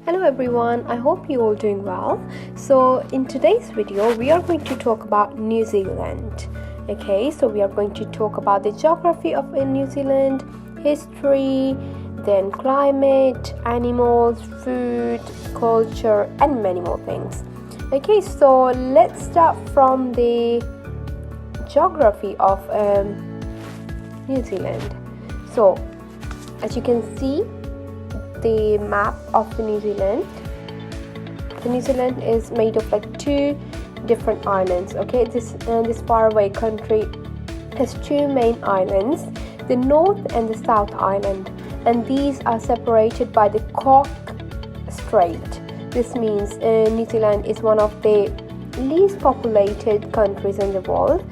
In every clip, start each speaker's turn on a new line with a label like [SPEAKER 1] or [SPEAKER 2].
[SPEAKER 1] Hello everyone, I hope you all doing well. So in today's video we are going to talk about New Zealand. Okay, so we are going to talk about the geography of New Zealand, history, then climate, animals, food, culture and many more things. Okay, so let's start from the geography of New Zealand. So as you can see the map of the New Zealand is made of like two different islands. Okay, this faraway country has two main islands, the North and the South Island, and these are separated by the Cook Strait. This means New Zealand is one of the least populated countries in the world.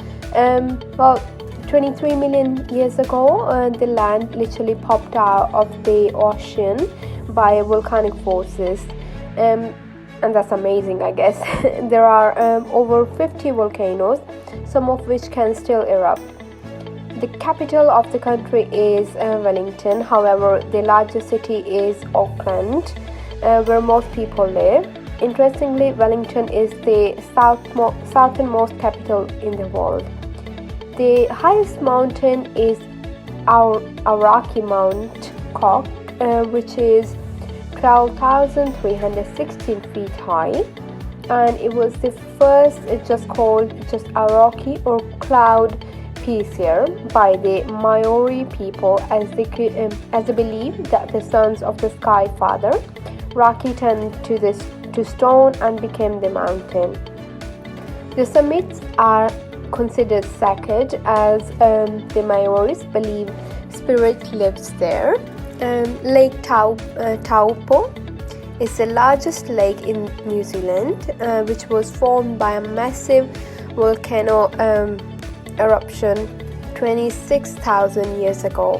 [SPEAKER 1] 23 million years ago, the land literally popped out of the ocean by volcanic forces, and that's amazing, I guess. There are over 50 volcanoes, some of which can still erupt. The capital of the country is Wellington. However, the largest city is Auckland, where most people live. Interestingly, Wellington is the southernmost capital in the world. The highest mountain is Aoraki Mount Cook, which is 12,316 feet high, and it was the first, it's just called Aoraki or Cloud Piercer by the Maori people, as they believe that the sons of the Sky Father Raki turned to stone and became the mountain. The summits are considered sacred, as the Maoris believe spirit lives there. Lake Taupo is the largest lake in New Zealand, which was formed by a massive volcano eruption 26,000 years ago.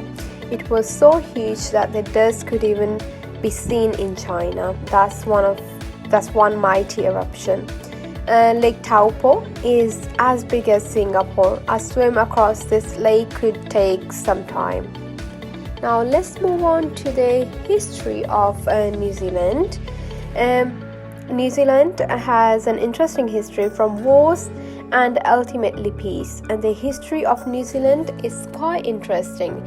[SPEAKER 1] It was so huge that the dust could even be seen in China. That's one mighty eruption. Lake Taupo is as big as Singapore. A swim across this lake could take some time. Now let's move on to the history of New Zealand. New Zealand has an interesting history from wars and ultimately peace. And the history of New Zealand is quite interesting.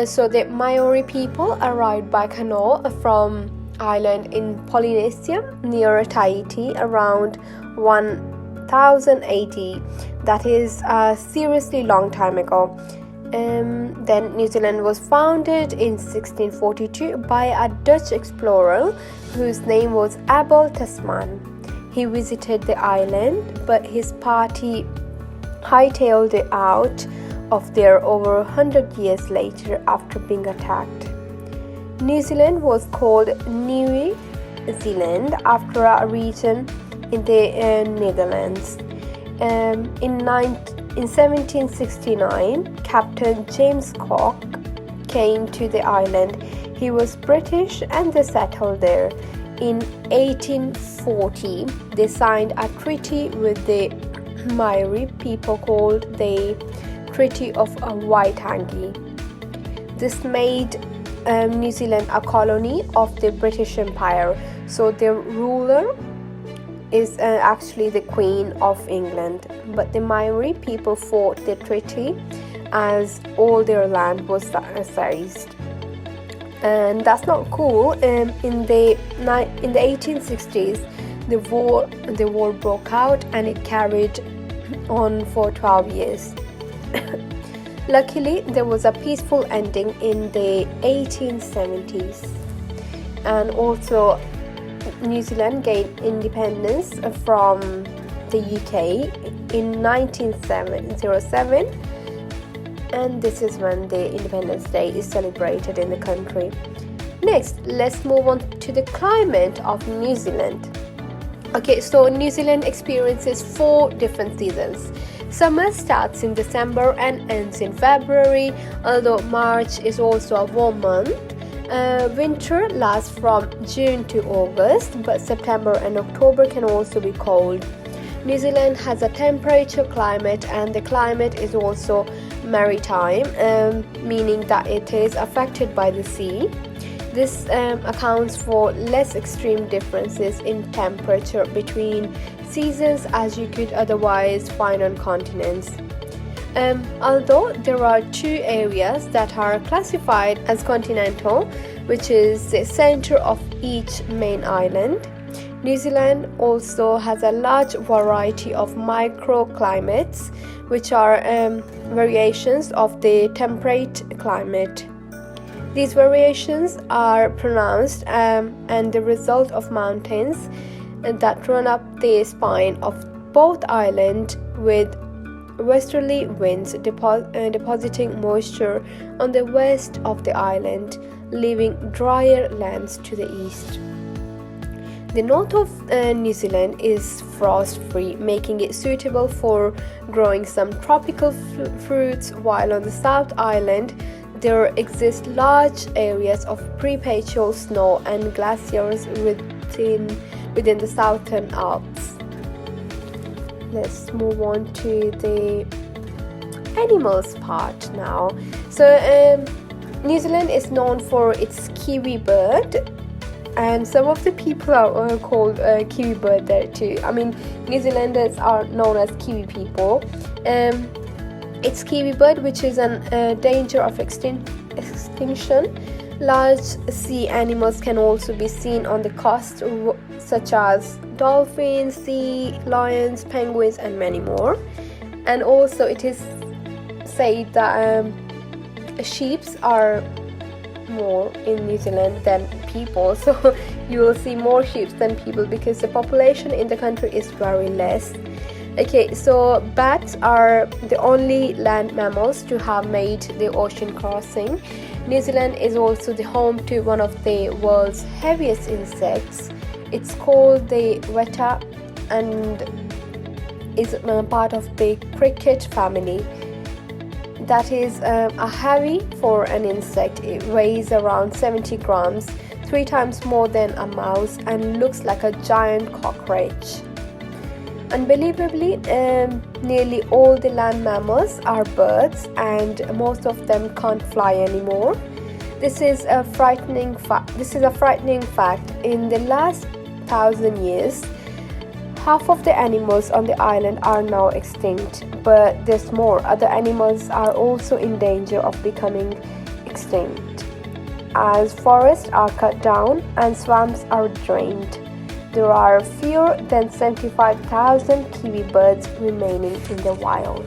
[SPEAKER 1] So the Maori people arrived by canoe from island in Polynesia near Tahiti around 1080. That is a seriously long time ago. Then New Zealand was founded in 1642 by a Dutch explorer whose name was Abel Tasman. He visited the island, but his party hightailed it out of there over 100 years later after being attacked. New Zealand was called New Zealand after a region in the Netherlands. In 1769, Captain James Cook came to the island. He was British and they settled there. In 1840, they signed a treaty with the Maori people called the Treaty of Waitangi. This made New Zealand a colony of the British Empire. So their ruler is actually the Queen of England, but the Maori people fought the treaty as all their land was seized, and that's not cool. In the 1860s, the war broke out and it carried on for 12 years. Luckily, there was a peaceful ending in the 1870s, and also New Zealand gained independence from the UK in 1907, and this is when the Independence Day is celebrated in the country. Next, let's move on to the climate of New Zealand. Okay, so New Zealand experiences 4 different seasons. Summer starts in December and ends in February, although March is also a warm month. Winter lasts from June to August, but September and October can also be cold. New Zealand has a temperature climate, and the climate is also maritime, meaning that it is affected by the sea. This accounts for less extreme differences in temperature between seasons as you could otherwise find on continents. Although there are two areas that are classified as continental, which is the center of each main island, New Zealand also has a large variety of microclimates, which are variations of the temperate climate. These variations are pronounced and the result of mountains that run up the spine of both islands, with westerly winds depositing moisture on the west of the island, leaving drier lands to the east. The north of New Zealand is frost-free, making it suitable for growing some tropical fruits, while on the South Island there exist large areas of perpetual snow and glaciers within the Southern Alps. Let's move on to the animals part now. So New Zealand is known for its kiwi bird, and some of the people are called kiwi bird there too. I mean, New Zealanders are known as kiwi people. It's kiwi bird, which is in danger of extinction. Large sea animals can also be seen on the coast, such as dolphins, sea lions, penguins, and many more. And also, it is said that sheep are more in New Zealand than people, so you will see more sheep than people because the population in the country is very less. Okay, so bats are the only land mammals to have made the ocean crossing. New Zealand is also the home to one of the world's heaviest insects. It's called the weta and is part of the cricket family. That is a heavy for an insect. It weighs around 70 grams, 3 times more than a mouse, and looks like a giant cockroach. Unbelievably, nearly all the land mammals are birds, and most of them can't fly anymore. This is a frightening fact. In the last 1,000 years, half of the animals on the island are now extinct, but there's more. Other animals are also in danger of becoming extinct, as forests are cut down and swamps are drained. There are fewer than 75,000 kiwi birds remaining in the wild.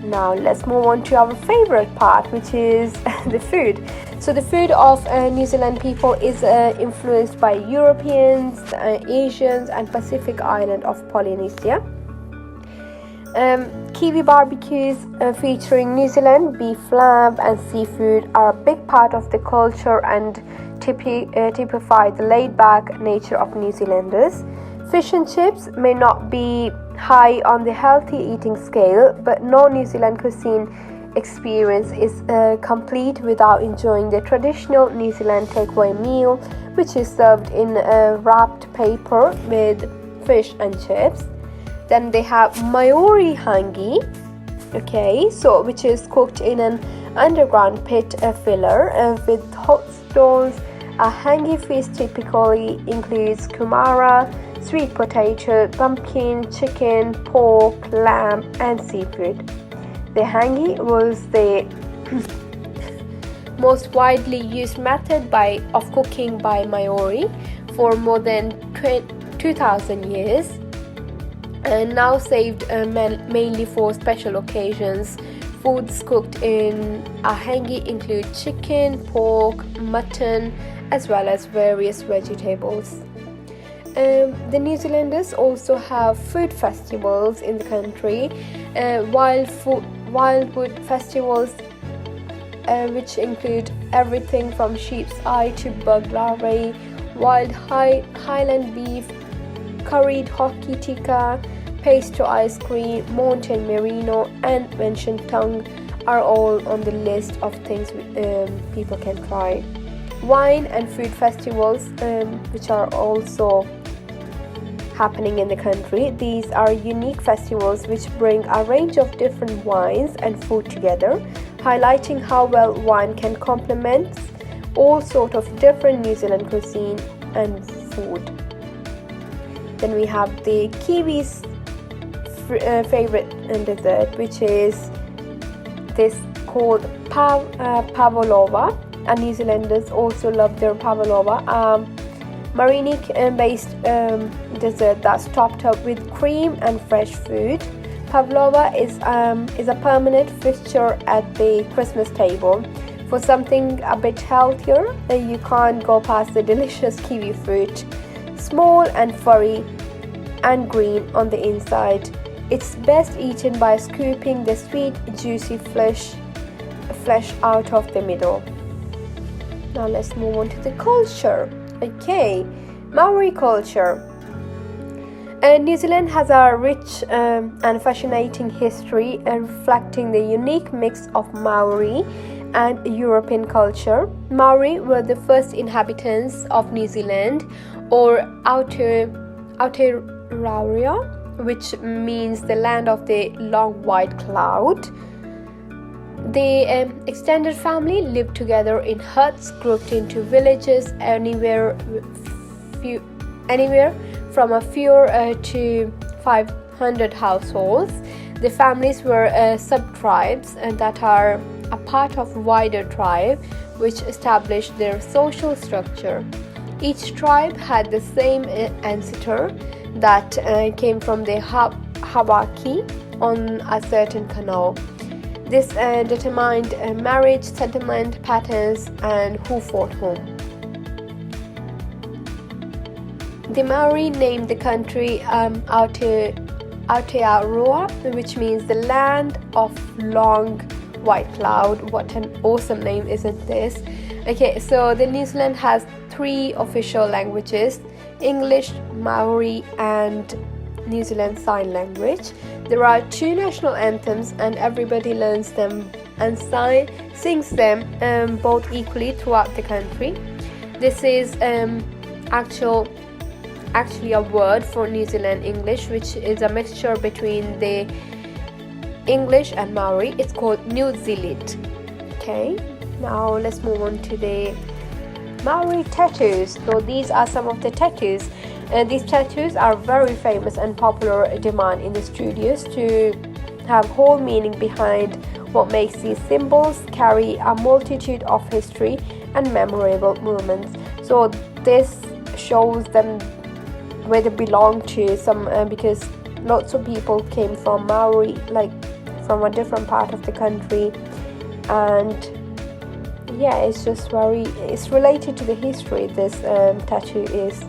[SPEAKER 1] Now let's move on to our favorite part, which is the food. So the food of New Zealand people is influenced by Europeans, Asians, and Pacific island of Polynesia. Kiwi barbecues featuring New Zealand beef, lamb, and seafood are a big part of the culture and typify the laid-back nature of New Zealanders. Fish and chips may not be high on the healthy eating scale, but no New Zealand cuisine experience is complete without enjoying the traditional New Zealand takeaway meal, which is served in wrapped paper with fish and chips. Then they have Maori hangi, which is cooked in an underground pit filler with hot stones. A hangi feast typically includes kumara, sweet potato, pumpkin, chicken, pork, lamb, and seafood. The hangi was the most widely used method of cooking by Maori for more than 2,000 years, and now saved mainly for special occasions. Foods cooked in a hangi include chicken, pork, mutton, as well as various vegetables. The New Zealanders also have food festivals in the country, wildwood festivals, which include everything from sheep's eye to bug larvae, wild highland beef, curried hoki tikka, pastry ice cream, mountain merino, and venison tongue are all on the list of things people can try. Wine and food festivals, which are also happening in the country. These are unique festivals which bring a range of different wines and food together, highlighting how well wine can complement all sort of different New Zealand cuisine and food. Then we have the Kiwis' favorite dessert, which is this called Pavlova, and New Zealanders also love their Pavlova, marinic based dessert that's topped up with cream and fresh food. Pavlova is a permanent fixture at the Christmas table. For something a bit healthier, you can't go past the delicious kiwi fruit, small and furry and green on the inside. It's best eaten by scooping the sweet, juicy flesh out of the middle. Now let's move on to the culture. Okay, Maori culture. New Zealand has a rich and fascinating history, reflecting the unique mix of Maori and European culture. Maori were the first inhabitants of New Zealand, or Aotearoa, which means the land of the long white cloud. The extended family lived together in huts grouped into villages, anywhere from a few to 500 households. The families were sub-tribes that are a part of a wider tribe, which established their social structure. Each tribe had the same ancestor that came from the Hawaii on a certain canal. This determined marriage, settlement patterns, and who fought whom. The Maori named the country Aotearoa, which means the land of long white cloud. What an awesome name, isn't this? Okay, so the New Zealand has 3 official languages: English, Maori, and New Zealand Sign Language. There are 2 national anthems, and everybody learns them and sings them both equally throughout the country. This is actually a word for New Zealand English, which is a mixture between the English and Maori. It's called New Zealand. Okay, now let's move on to the Maori tattoos. So these are some of the tattoos. These tattoos are very famous and popular demand in the studios to have whole meaning behind what makes these symbols carry a multitude of history and memorable moments. So this shows them where they belong to, because lots of people came from Maori, like from a different part of the country, and yeah, it's related to the history. This tattoo is.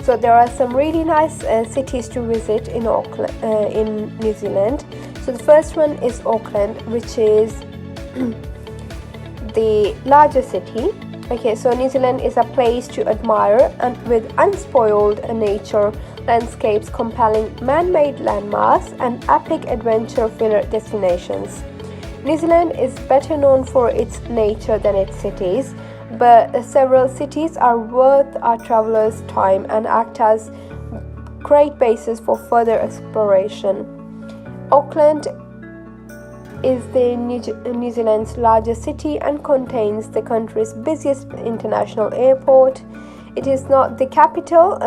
[SPEAKER 1] So there are some really nice cities to visit in Auckland, in New Zealand. So the first one is Auckland, which is the largest city. Okay, so New Zealand is a place to admire, and with unspoiled nature, landscapes, compelling man-made landmarks, and epic adventure-filled destinations. New Zealand is better known for its nature than its cities, but several cities are worth a traveler's time and act as great bases for further exploration. Auckland is the New Zealand's largest city and contains the country's busiest international airport. It is not the capital,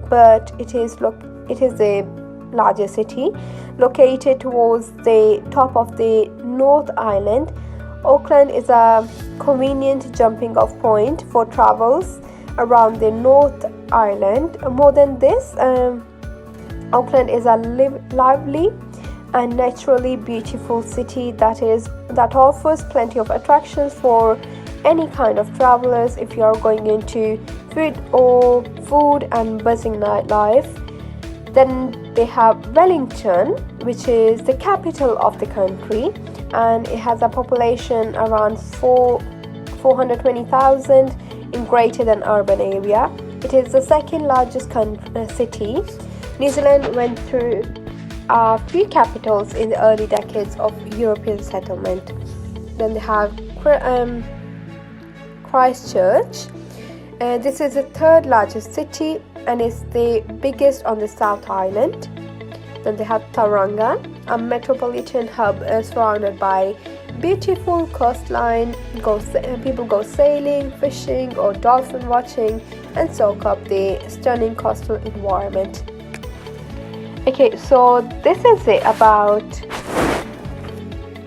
[SPEAKER 1] but it is the largest city, located towards the top of the North Island. Auckland is a convenient jumping off point for travels around the North Island. More than this, Auckland is a lively and naturally beautiful city that offers plenty of attractions for any kind of travelers. If you are going into food and buzzing nightlife, then they have Wellington, which is the capital of the country, and it has a population around 420,000 in greater than urban area. It is the second largest city. New Zealand went through a few capitals in the early decades of European settlement. Then they have Christchurch. This is the third largest city and is the biggest on the South Island. Then they have Tauranga, a metropolitan hub surrounded by beautiful coastline, people go sailing, fishing, or dolphin watching, and soak up the stunning coastal environment. Okay, so this is it about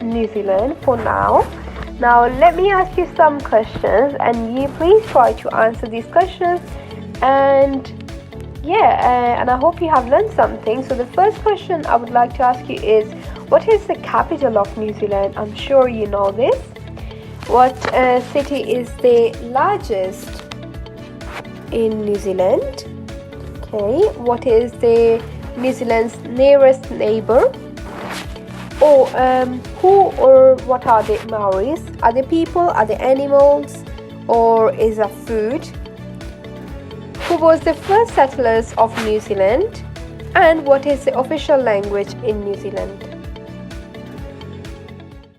[SPEAKER 1] New Zealand for now. Now let me ask you some questions, and you please try to answer these questions. And and I hope you have learned something. So the first question I would like to ask you is, what is the capital of New Zealand? I'm sure you know this. What city is the largest in New Zealand? Okay, what is the New Zealand's nearest neighbor? Or who or what are the Maoris? Are they people? Are they animals? Or is it food? Who was the first settlers of New Zealand? And what is the official language in New Zealand?